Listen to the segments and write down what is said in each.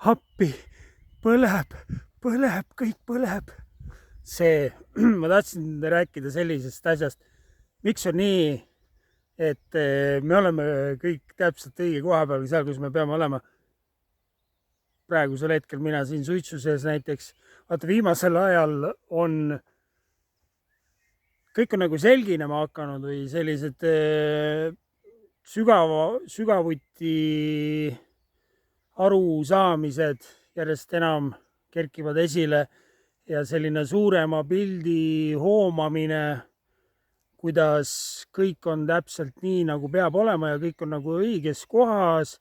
appi, põleb, kõik põleb. See, ma tahtsin rääkida sellisest asjast, miks on nii, et me oleme kõik täpselt õige koha peal, seal, kus me peame olema. Praegusel hetkel mina siin suitsu sees näiteks, vaata viimasel ajal on, kõik on nagu selginema hakanud või sellised sügavuti arusaamised järjest enam kerkivad esile ja selline suurema pildi hoomamine, kuidas kõik on täpselt nii, nagu peab olema ja kõik on nagu õiges kohas,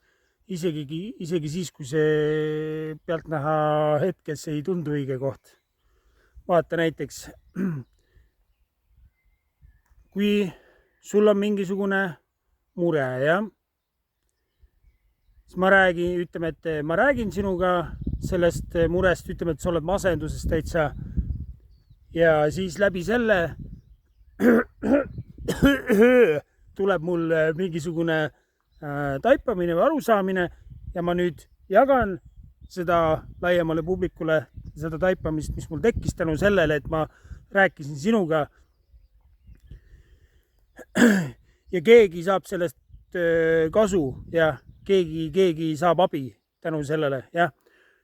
isegi siis, kui see pealtnäha hetkes ei tundu õige koht. Vaata näiteks, kui sul on mingisugune mure, jah, siis ma räägin sinuga sellest murest, ütleme, et sa oled masenduses täitsa ja siis läbi selle tuleb mul mingisugune taipamine või arusaamine ja ma nüüd jagan seda laiemale publikule, seda taipamist, mis mul tekkis tänu sellele, et ma rääkisin sinuga ja keegi saab sellest kasu ja keegi saab abi tänu sellele, jah.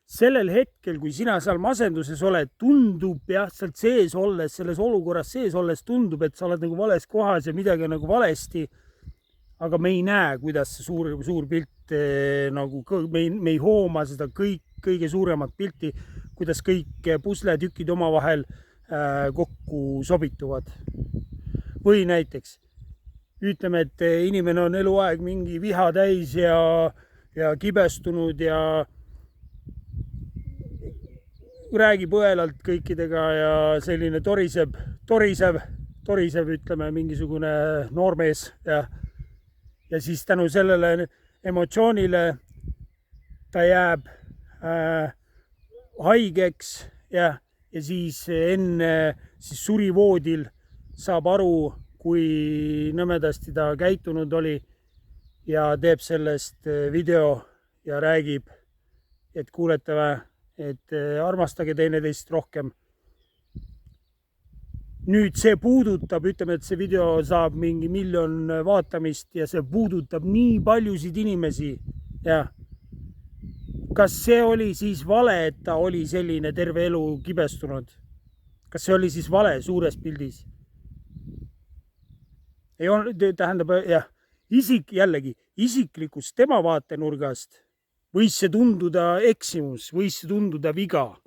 Sellel hetkel, kui sina seal masenduses oled, tundub jah, sealt sees olles, selles olukorras sees olles tundub, et sa oled nagu vales kohas ja midagi on nagu valesti. Aga me ei näe, kuidas see suur pilt nagu, me ei hooma seda kõige suuremat pilti, kuidas kõik pusletükid omavahel kokku sobituvad. Või näiteks, ütleme, et inimene on eluaeg mingi viha täis ja kibestunud ja räägib õelalt kõikidega ja selline torisev, ütleme, mingisugune noormees ja siis tänu sellele emotsioonile ta jääb haigeks ja siis enne siis surivoodil saab aru, kui nõmedasti ta käitunud oli ja teeb sellest video ja räägib, et kuulete või, et armastage teineteist rohkem. Nüüd see puudutab, ütleme, et see video saab mingi 1 miljon vaatamist ja see puudutab nii paljusid inimesi. Ja kas see oli siis vale, et ta oli selline terve elu kibestunud? Kas see oli siis vale suures pildis? Ei ole, tähendab, jah, jällegi isiklikust tema vaatenurgast võis see tunduda eksimus, võis see tunduda viga,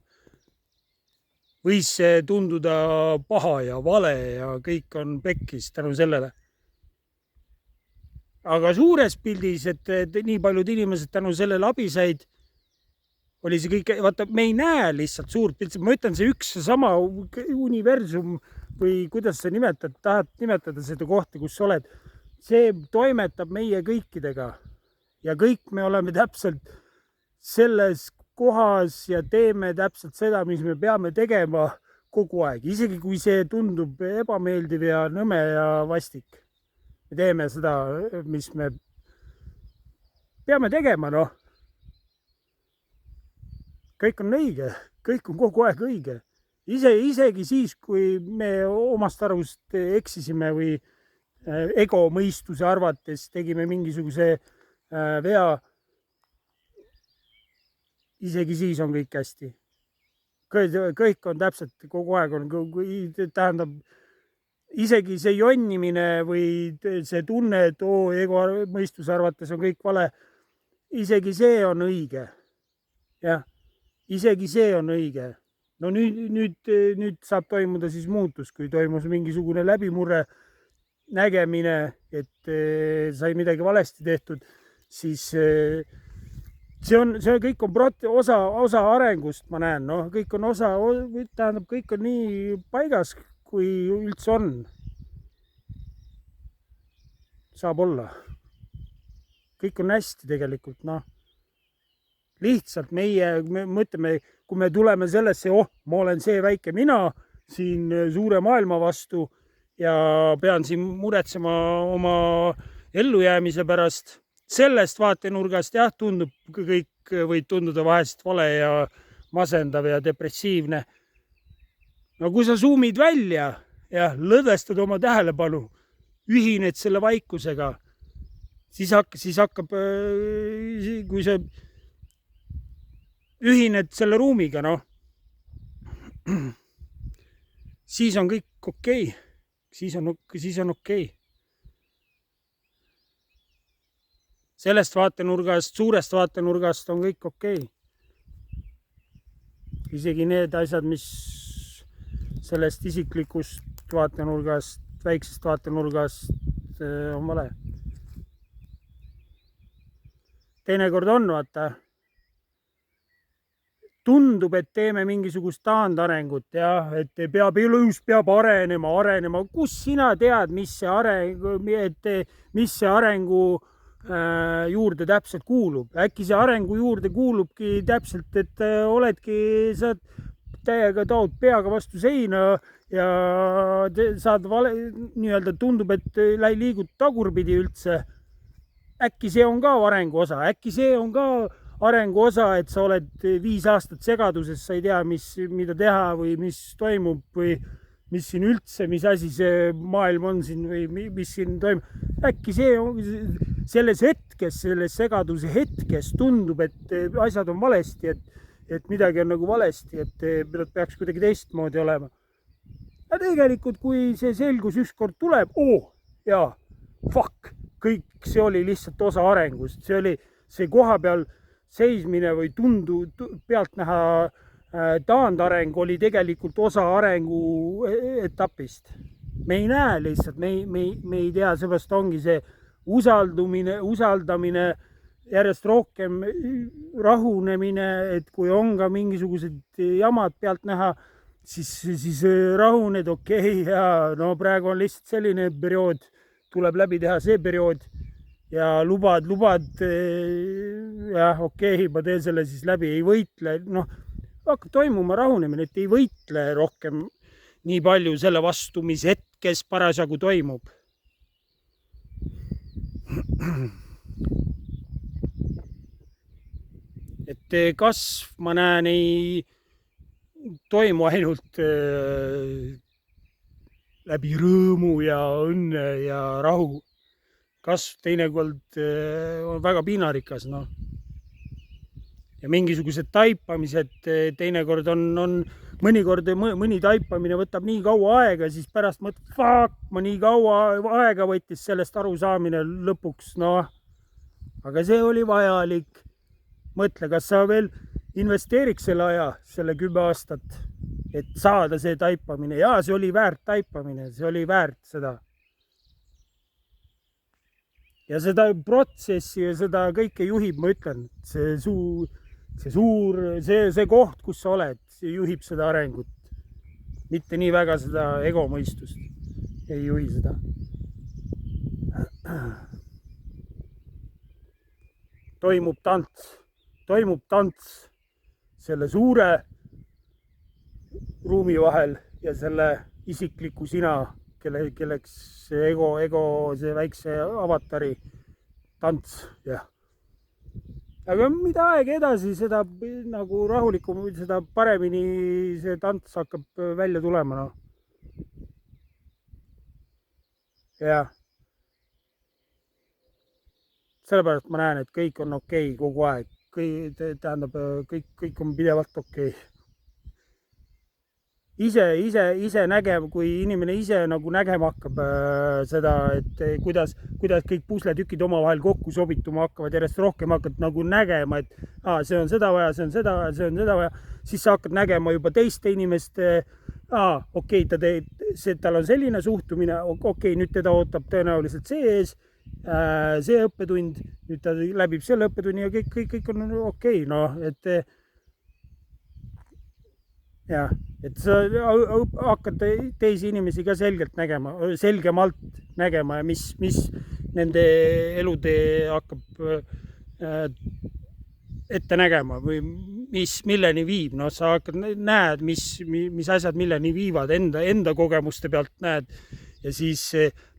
võis see tunduda paha ja vale ja kõik on pekkis tänu sellele. Aga suures pildis, et nii paljud inimesed tänu sellele abi said, oli see kõik, vaata, me ei näe lihtsalt suurt pilti, ma ütlen, see üks sama universum või kuidas sa tahad nimetada seda kohta, kus sa oled, see toimetab meie kõikidega ja kõik me oleme täpselt selles kohas ja teeme täpselt seda, mis me peame tegema kogu aeg, isegi kui see tundub ebameeldiv ja nõme ja vastik. Me teeme seda, mis me peame tegema, noh. Kõik on õige, kõik on kogu aeg õige. Isegi siis, kui me omast arvust eksisime või ego mõistuse arvates tegime mingisuguse vea, isegi siis on kõik hästi. Kõik on täpselt, kogu aeg on, tähendab, isegi see jonnimine või see tunne, et ego mõistuse arvates on kõik vale, isegi see on õige. Jah, isegi see on õige. No nüüd saab toimuda siis muutus, kui toimus mingisugune läbimurre nägemine, et sai midagi valesti tehtud, siis see kõik on osa arengust, ma näen, no kõik on tähendab, kõik on nii paigas, kui üldse on. Saab olla. Kõik on hästi tegelikult, noh. Lihtsalt me mõtleme, kui me tuleme sellesse, ma olen see väike mina siin suure maailma vastu ja pean siin muretsema oma ellujäämise pärast. Sellest vaatenurgast jah, tundub kõik võid tunduda vahest vale ja masendav ja depressiivne. No kui sa zoomid välja ja lõdvestad oma tähelepanu, ühined selle vaikusega, siis hakkab, kui sa ühined selle ruumiga, noh, siis on kõik okei. Siis on okei. Sellest vaatenurgast, suurest vaatenurgast on kõik okei. Isegi need asjad, mis sellest isiklikust vaatenurgast, väiksest vaatenurgast on vale. Teinekord on, vaata, tundub, et teeme mingisugust taandarengut, jah, et peab arenema. Kus sina tead, mis see arengu juurde täpselt kuulub? Äkki see arengu juurde kuulubki täpselt, et sa täiega taod peaga vastu seina ja saad nii-öelda tundub, et liigud tagurpidi üldse. Äkki see on ka arengu osa, äkki see on ka arengu osa, et sa oled 5 aastat segaduses, sa ei tea, mida teha või mis toimub või mis siin üldse, mis asi see maailm on siin või mis siin toimub. Äkki see on selles hetkes, selles segaduse hetkes tundub, et asjad on valesti, et midagi on nagu valesti, et peaks kuidagi teistmoodi olema. Ja tegelikult, kui see selgus ükskord tuleb, jaa, fuck, kõik see oli lihtsalt osa arengust, see oli see koha peal seismine või pealtnäha taandareng oli tegelikult osa arengu etapist. Me ei näe lihtsalt, me ei tea, seepärast ongi see usaldamine, järjest rohkem rahunemine, et kui on ka mingisugused jamad pealt näha, siis rahuned, okei, ja no praegu on lihtsalt selline periood, tuleb läbi teha see periood ja lubad, jah, okei, ma teen selle siis läbi, ei võitle, noh, hakkab toimuma rahunemine, et ei võitle rohkem nii palju selle vastu, mis hetkes parasjagu toimub. Et kasv, ma näen, ei toimu ainult läbi rõõmu ja õnne ja rahu. Kasv teinekord on väga piinarikas, noh. Ja mingisugused taipamised teinekord on mõnikord mõni taipamine võtab nii kaua aega, siis pärast fuck, ma nii kaua aega võttis sellest arusaamine lõpuks, noh. Aga see oli vajalik. Mõtle, kas sa veel investeeriks selle aja, selle 10 aastat, et saada see taipamine. Jaa, see oli väärt taipamine, see oli väärt seda. Ja seda protsessi ja seda kõike juhib, ma ütlen, see koht, kus sa oled, see juhib seda arengut. Mitte nii väga seda egomõistust ei juhi seda. Toimub tants selle suure ruumi vahel ja selle isikliku sina, kelleks see ego, see väikse avatari tants, jah. Aga mida aeg edasi, seda nagu rahulikum, seda paremini see tants hakkab välja tulema, noh. Jah. Sellepärast ma näen, et kõik on okei kogu aeg. Tähendab, kõik on pidevalt okei. Ise nägema, kui inimene ise nagu nägema hakkab seda, et kuidas kõik pusletükid omavahel kokku sobituma hakkavad, järjest rohkem hakkad nagu nägema, et see on seda vaja, see on seda vaja, siis sa hakkad nägema juba teiste inimeste, okei, tal on selline suhtumine, okei, nüüd teda ootab tõenäoliselt see ees, see õppetund, nüüd ta läbib selle õppetunni ja kõik on okei, noh, et jah, et sa hakkad teisi inimesi ka selgemalt nägema ja mis nende elutee hakkab ette nägema või milleni viib. No sa näed, mis asjad milleni viivad, enda kogemuste pealt näed ja siis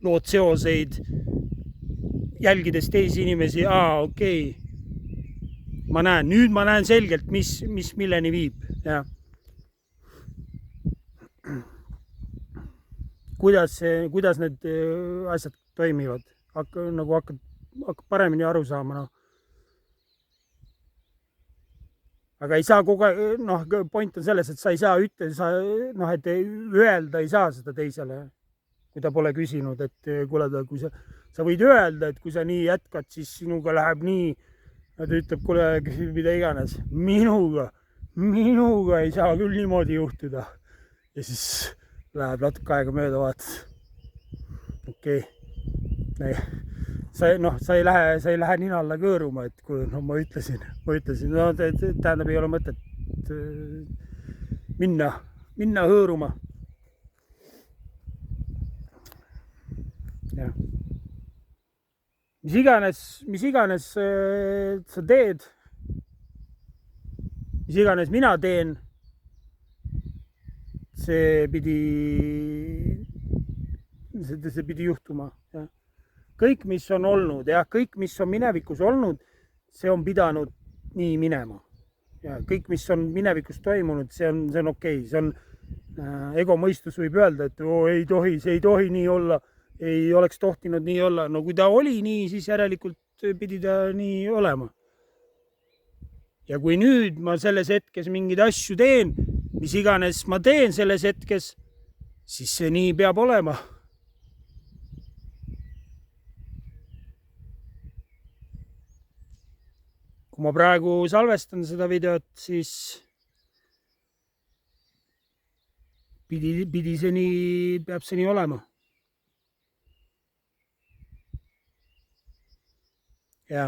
lood seoseid, jälgides teisi inimesi, okei. nüüd ma näen selgelt, mis milleni viib ja kuidas need asjad toimivad, hakkad paremini aru saama, noh. Aga ei saa kogu aeg, noh, point on selles, et sa ei saa et öelda ei saa seda teisele, kui ta pole küsinud, et kuule, kui sa võid öelda, et kui sa nii jätkad, siis sinuga läheb nii, ta ütleb, kuule, mida iganes, minuga ei saa küll niimoodi juhtuda. Ja siis läheb natuke aega mööda, vaatad. Okei. Sa ei lähe nina alla kõõruma, et kui ma ütlesin, tähendab ei ole mõtet minna hõõruma. Ja. Mis iganes sa teed, mis iganes mina teen, see pidi juhtuma. Ja. Kõik, mis on olnud, kõik, mis on minevikus olnud, see on pidanud nii minema. Ja kõik, mis on minevikus toimunud, see on okei. See on ego mõistus võib öelda, et see ei tohi nii olla, ei oleks tohtinud nii olla. No kui ta oli nii, siis järelikult pidi ta nii olema. Ja kui nüüd ma selles hetkes mingeid asju teen, mis iganes ma teen selles hetkes, siis see nii peab olema. Kui ma praegu salvestan seda videot, siis peab see nii olema. Ja.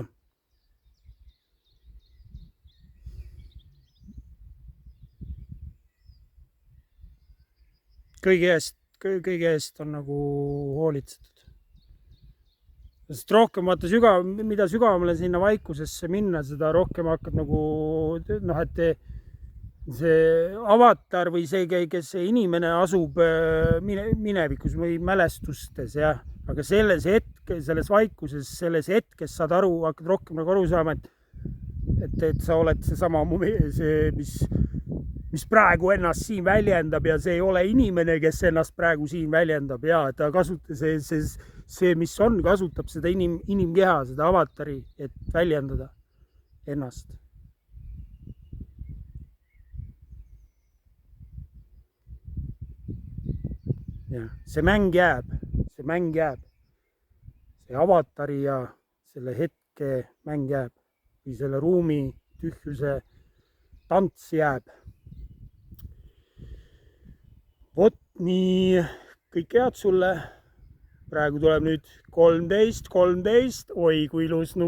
Kõige eest on nagu hoolitsetud. Sest rohkem vaata mida sügavamale sinna vaikusesse minna, seda rohkem hakkad nagu, et see avatar või see, kes see inimene asub minevikus või mälestustes, jah. Aga selles vaikuses, selles hetkes saad aru, hakkad rohkem nagu aru saama, et sa oled seesama, mis praegu ennast siin väljendab ja see ei ole inimene, kes ennast praegu siin väljendab ja ta kasutab see, mis on, kasutab seda inimkeha, seda avatari, et väljendada ennast. Ja, see mäng jääb. See avatari ja selle hetke mäng jääb või selle ruumi tühjuse tants jääb. Vot nii, kõik head sulle. Praegu tuleb nüüd 13, oi kui ilus